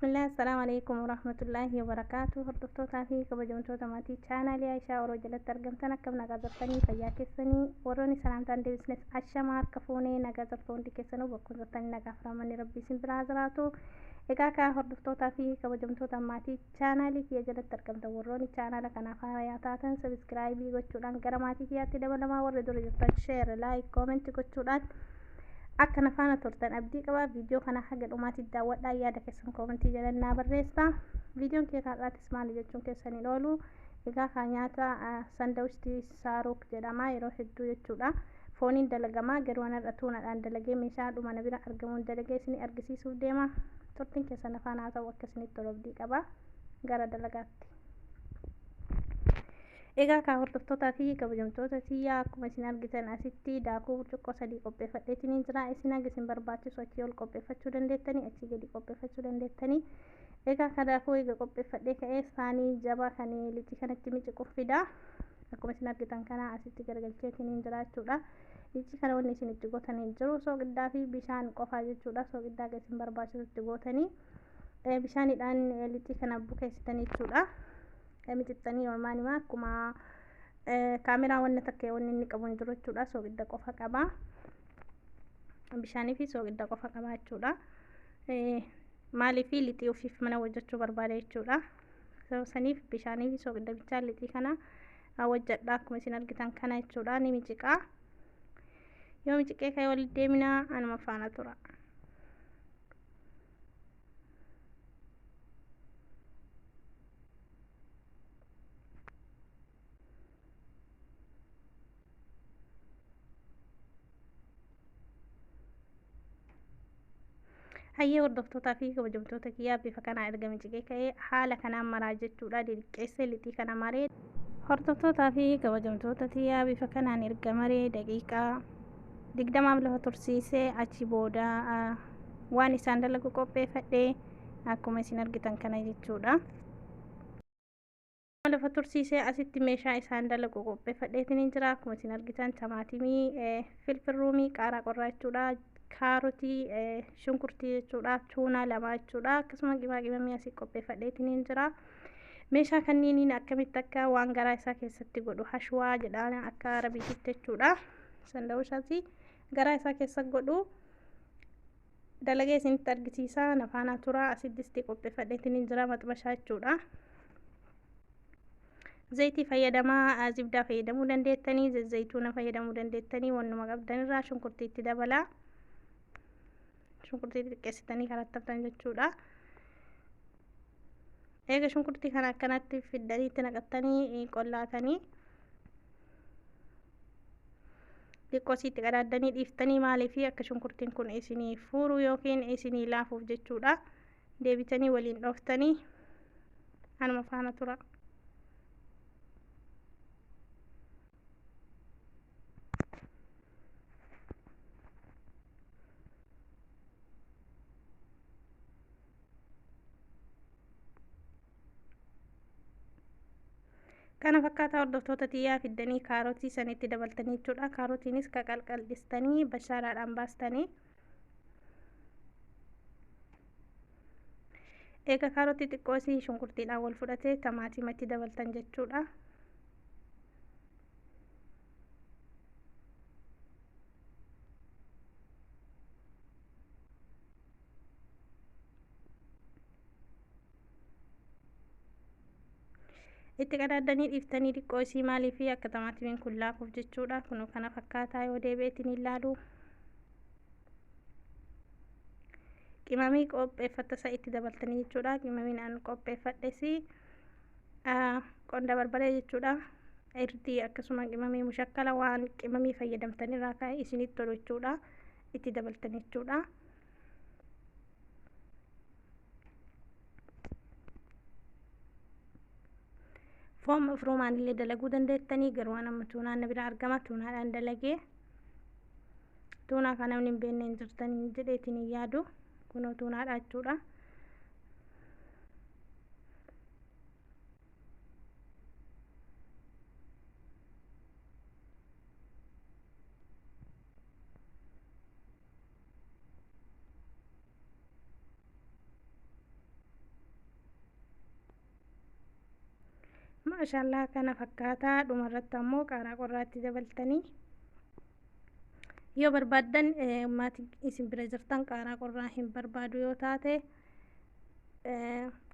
Bismillah, assalamu alaikum warahmatullahi wabarakatuh. Hordoftoota fi kabajamtoota maatii chaanaalii Aishaa Oroo jalatti argamtan akkam nagaa jirtanii fayyaa keessanii warroonni salaamtaan deebisnes ashama harka fuunee nagaa jirtu hundi keessanuu bakka jirtanii nagaa firamanni rabbii isin biraa jiraatu. Egaa kaa hordoftootaa fi kabajamtoota maatii chaanaalii kiyya jalatti argamtan warroonni chaanaala kanaaf haaraa taatan sabiskiraayibii gochuudhaan gara maatii kiyyaatti dabalamaa warri dura jirtan sheer laayik koomentii gochuudhaan akka nafaana turtan abdii qaba. Viidiyoo kana haga dhumaatti daawwadhaa yaada keessan koomentii jalaan naa barreessaa. Viidiyoon kee har'aatis maali jechuun keessaniin oolu. Egaa kaa nyaata sandawichii saaruuk jedhama yeroo hedduu jechuudha. Fooniin dalagamaa garuu anarra tuunaadhaan dalagee meeshaa dhuma na bira argamuun dalagee isin argisiisuuf deema. Turtiin keessan nafaana haa ta'u akka isinitti tolu abdii qaba. Gara dalagaatti. Egaa kaa hordoftootaa fi kabajamtoota tiyyaa akkuma isin argitan asitti daakuu burcuqqoo 3 qopheeffadheetiin jira. Isin haga isin barbaachisu achii ol qopheeffachuu dandeettanii, achii gadi qopheeffachuu dandeettanii. Egaa kaa daakuu eega qopheeffadhee ka'ee saanii jabaa kan lixii kanatti micuquuf fida. Akkuma isin argitan kana asitti garagalcheetiin jira jechuudha. Lixii kana wanni isin itti gootanii jiru soogiddaa fi bishaan qofaa jechuudha. Soogiddaa akka isin barbaachisutti gootanii bishaanidhaan lixii kana bukeessitanii jechuudha. Mixixanii normaanima akkuma kaameraa wanna takka wanni inni qabu hin jiru jechuudha. Soogidda qofa qaba. Bishaanii fi soogidda qofa qaba jechuudha. Maaliif lixii ofiif mana hojjechuu barbaada jechuudha. Saniif bishaanii fi soogidda bichaa lixii kana hojjedha akkuma isin argitan kana jechuudha. Ni miciqaa. Yoo miciqee ka'ee walitti deemina anuma faana tura. Hayyee hordoftootaa fi kabajamtoota kiyyaa bifa kanaan erga miciqee ka'ee haala kanaan maraa jechuudha. Diriqqeessee lixii kana maree hordoftootaa fi kabajamtoota kiyyaa bifa kanaan erga maree daqiiqaa 20 lafa tursiisee achi booda waan isaan dalagu qopheeffadhee akkuma isin argitan kana jechuudha. Lafa tursiisee asitti meeshaa isaan dalagu qopheeffadheetiin jira. Akkuma isin argitan timaatimii, filfilruumii, qaaraa qorraa jechuudha. Kaarotii, shunkurtii jechuudha. Tuunaa lama jechuudha. Akkasuma qimaqimamii asii qopheeffadheetiin jira. Meeshaa kanniiniin akkamitti akka waan garaa isaa keessatti godhu hashwaa jedhaan akka arabiitti jechuudha. Sandawishaati garaa isaa keessa godhu dalagee isinitti argisiisa. Nafaana tura asitti qopheeffadheetiin jira maxbashaa jechuudha. Zayitii fayyadamaa, zibdaa fayyadamuu dandeettanii, zayituuna fayyadamuu dandeettanii, wannuma qabdanirraa shunkurtii itti dabalaa. Shunkurtii xiqqeessitanii karattaftan jechuudha. Eega shunkurtii kana akkanatti fiddanii itti naqattanii qollaatanii xiqqoo itti qadaaddanii dhiiftanii maaliif akka shunkurtiin kun isinii fuuru yookiin isinii laafuuf jechuudha. Deebitanii waliin dhooftanii anuma faana tura. Kana fakkaataa hordoftoota tiyyaa fiddanii kaarotii sanitti dabaltanii jechuudha. Kaarotiinis qaqalqaldhistanii bashaaraadhaan baastanii. Eega kaarotii xiqqoo isii shunkurtiidhaan wal fudhatee timaatimatti dabaltan jechuudha. Itti qadaaddanii dhiiftanii xiqqoo isii maaliif akka timaatimiin kun laafuuf jechuudha. Kun kana fakkaataa yoo deebi'eetiin ilaalu qimamii qopheeffattasa itti dabaltanii jechuudha. Qimamiin an qopheeffadhes qonda barbaree jechuudha. Irdii akkasuma qimamii mushakkala waan qimamii fayyadamtanirraa ka'e isinitti tolu jechuudha. Itti dabaltanii jechuudha. Foon mafruumaan illee dalaguu dandeettanii garuu amma tuunaan na bira argama. Tuunaadhaan dalagee tuunaa kana namni hin beekne hin jirtanii jedheetiin hin yaadu. Kunoo tuunaadha jechuudha. maashaallah kana fakkaataa dhumarratti ammoo qaaraa qorraatti dabaltanii yoo barbaaddan maatii isin bira jirtan qaaraa qorraa hin barbaadu yoo taate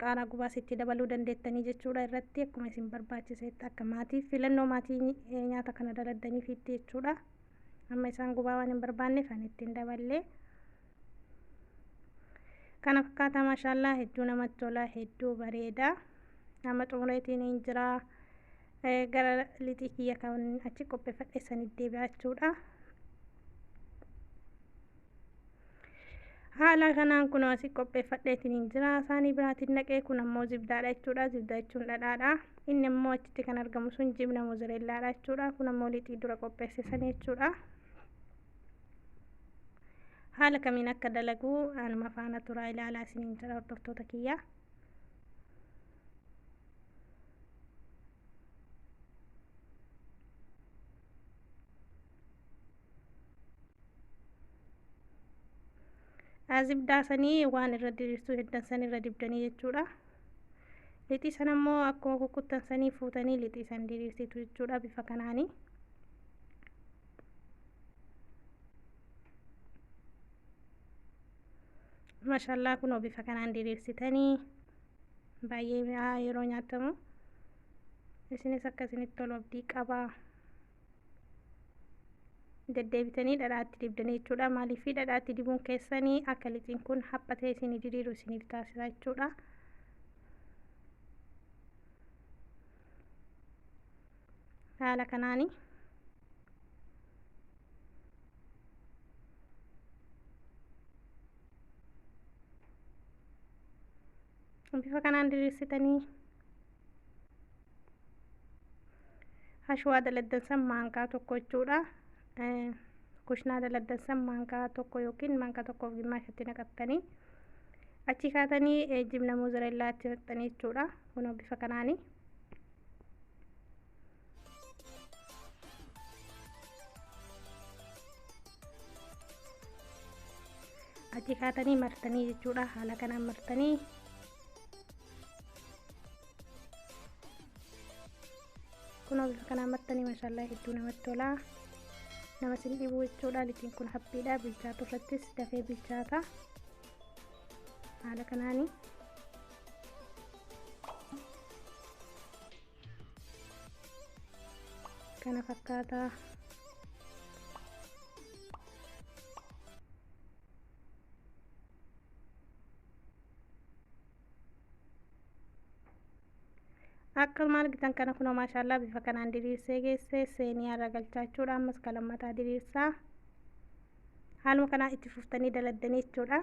qaaraa gubaas itti dabaluu dandeettanii jechuudha irratti akkuma isin barbaachisetti akka maatii filannoo maatii nyaata kana daladdaniif itti jechuudha. Amma isaan gubaa waan hin barbaanneef ani ittiin daballee kana fakkaataa maashaallah hedduu namatti tola hedduu bareeda nama xumureetiin hin jira gara lixii kiyya kan achi qopheeffadhe sanitti deebi'aa jechuudha. haala kanaan kun asii qopheeffadheetiin hin jira saanii biraatiin naqee kun ammoo zibdaadha jechuudha. Zibdaa jechuun dhadhaadha. Inni ammoo achitti kan argamu sun jibna mozoreellaadha jechuudha. Kun ammoo lixii dura qopheessisan jechuudha. haala kamiin akka dalagu anuma faana turaa ilaalaa isiniin jira hordoftoota kiyya. zibdaa sanii waan irra diriirsuu heddan san irra dibdanii jechuudha. Lixii san ammoo akkuma kukkuttan sanii fuutanii lixii san diriirsitu jechuudha bifa kanaani. maashaallah kunoo bifa kanaan diriirsitanii baay'ee mi'aa yeroo nyaatamu isinis akkasinitti tolu abdii qabaa. deddeebitanii dhadhaatti dibdanii jechuudha. Maaliif dhadhaatti dibuun keessanii akka lixiin kun haphatee isinii diriiru isiniif taasisa jechuudha. haala kanaani bifa kanaan diriirsitanii hashwaa daladdansan maankaa tokko jechuudha. kushnaa daladdansan maankaa tokko yookiin maankaa tokkoof gimmaashatti naqattanii achi kaatanii jibna mozoreellaatti naqxanii jechuudha. kunoo bifa kanaani achi kaatanii martanii jechuudha. haala kanaan martanii kunoo bifa kanaan martanii maashaallah hedduu namatti tola. nama sin dhibuu jechuudha. lixiin kun haphiidha. bilchaatu irrattis dafee bilchaata. haala kanaani kana fakkaataa. akkuma argitan kana kunoo maashaallah bifa kanaan diriirsee geesse seenii irra galchaa jechuudha. ammas kalammataa diriirsaa haaluma kanaan itti fuftanii daladdanii jechuudha.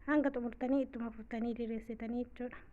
hanga xumurtanii ittuma fuftanii diriirsitanii jechuudha.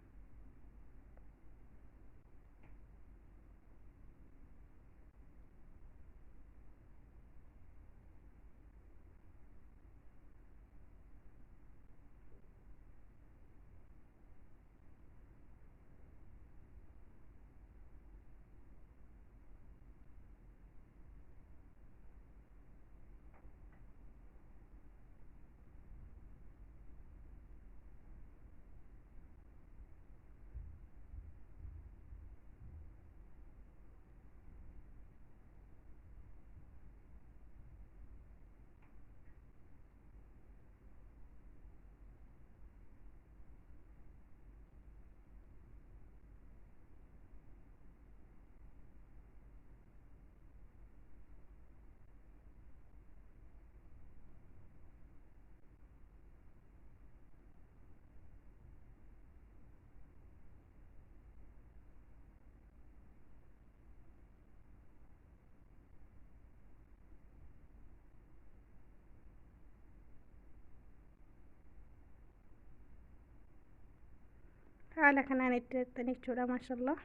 haala kanaan itti hidhattanii jechuudha. maashaallah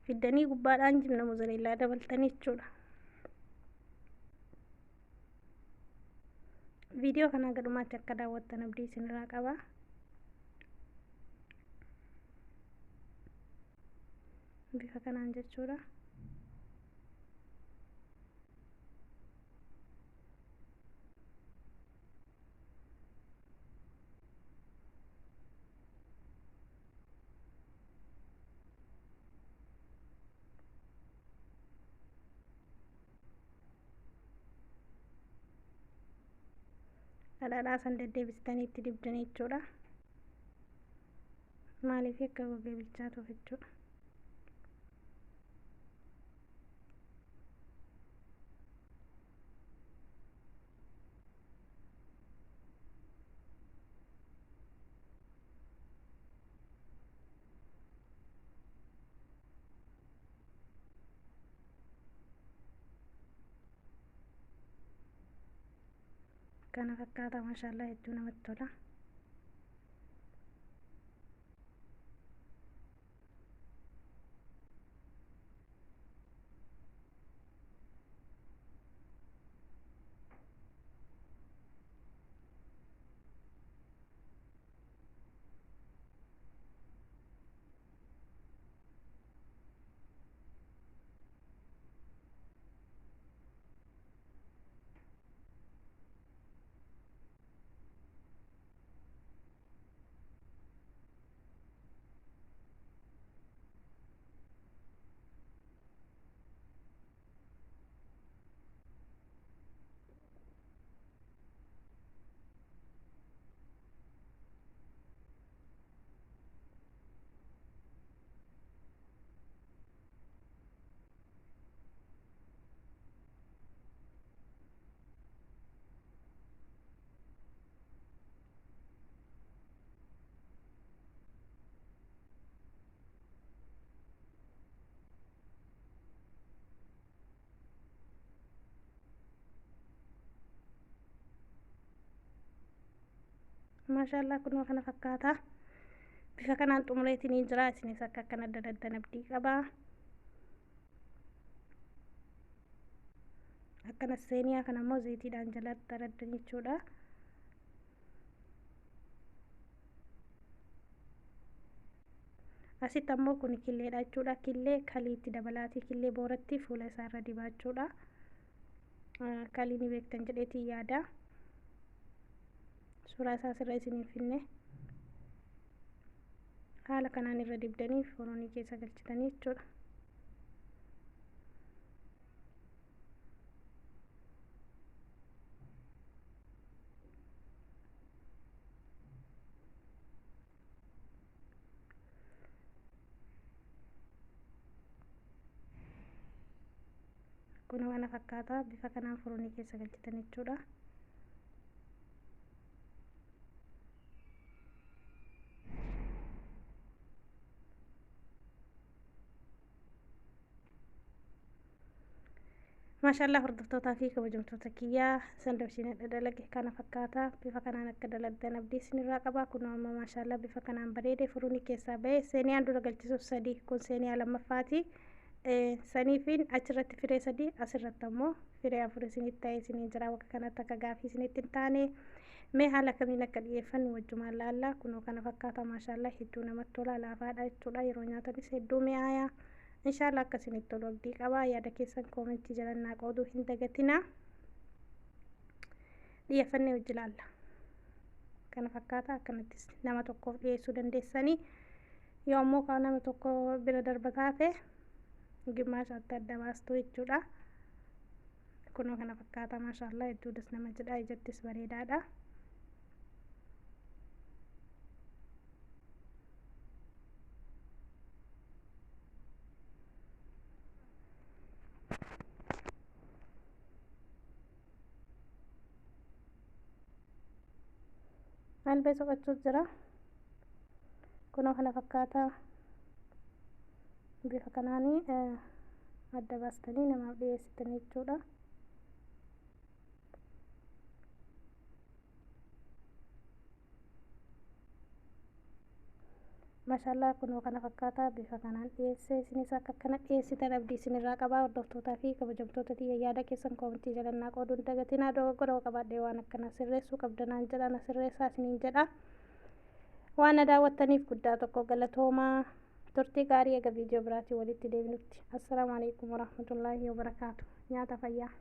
fiddanii gubbaadhaan jibna mozoreellaa dabaltanii jechuudha. viidiyoo kana gadumaatti akka daawwattan abdii isinirraa qaba. bifa kanaan jechuudha. Dhadhaa san deddeebistanii itti dibdanii jechuudha. Maaliif akka gogee bilchaatuuf jechuudha. Kana fakkaata maashaallah hedduu namatti tola. Maashaallah kunoo kana fakkaata. Bifa kanaan xumureetiin jira. Isinis akka kana daladdan abdii qaba. Akkana seeniyaa kana immoo zayitiidhaan jala daladdan jechuudha. Asitti ammoo kun killeedha jechuudha. Killee kaliitti dabalaatii killee booratti fuula isaarra dibaa jechuudha. Kalii ni beektan jedheetii yaada. Suuraa isaa asirra isiniif finne. Haala kanaan irra dibdanii foonii keessa galchitanii jechuudha. Kun kana fakkaata. Bifa kanaan foonii keessa galchitanii jechuudha. Maashaallah hordoftootaa fi kabajamtoota kiyyaa sandabshiin dalage kana fakkaata. Bifa kanaan akka daladdan abdii isinirraa qaba. Kun amma maashaallah bifa kanaan bareede foonii keessaa ba'e. Seeniyaan dura galchisuuf 3, kun seeniyaa lammaffaati. Saniifiin achirratti firee 3, asirratti ammoo firee 4 isinitti ta'ee isinii jira. Bakka kanatti akka gaafii isinitti hin taane mee haala kamiin akka dhiyeeffannu wajjumaan laalla. Kunoo kana fakkaata maashaallah hedduu namatti tola. Laafaadha jechuudha. Yeroo nyaatanis hedduu mi'aayaa. Inshallah akkasinitti tolu abdii qaba. Yaada keessan koomentii jalannaa qooduu hin dagatina. Dhiyeeffannee hojii laalla. Kana fakkaata. Akkanattis nama tokkoof dhiyeessuu dandeessanii. Yoo ammoo kaan nama tokko bira darba taate gimmaashaatti adda baastu jechuudha. Kunoo kana fakkaata maashaallah hedduudhas nama jedha. Ijattis bareedaadha. Albee soqachuus jira. Kunoo kana fakkaata. Bifa kanaanii adda baastanii namaaf dhiyeessitanii jechuudha. Maashaallah kunoo kana fakkaata. Bifa kanaan dhiyeessee isinis akka kana dhiyeessitan abdii isinirraa qaba. Hordoftootaa fi kabajamtoota yaada keessan koomentii jalannaa qooduu hin dagatina. Dogoggora qabaadhee waan akkana sirreessuu qabdanaan jedha. Na sirreessaa isiniin jedha. Waan na daawwattaniif guddaa tokko galatoomaa. turtii gaarii eega viidiyoo biraatii walitti deebinutti. Assalaamu alaikum warahmatullaahi wabarakaatu. Nyaata fayyaa.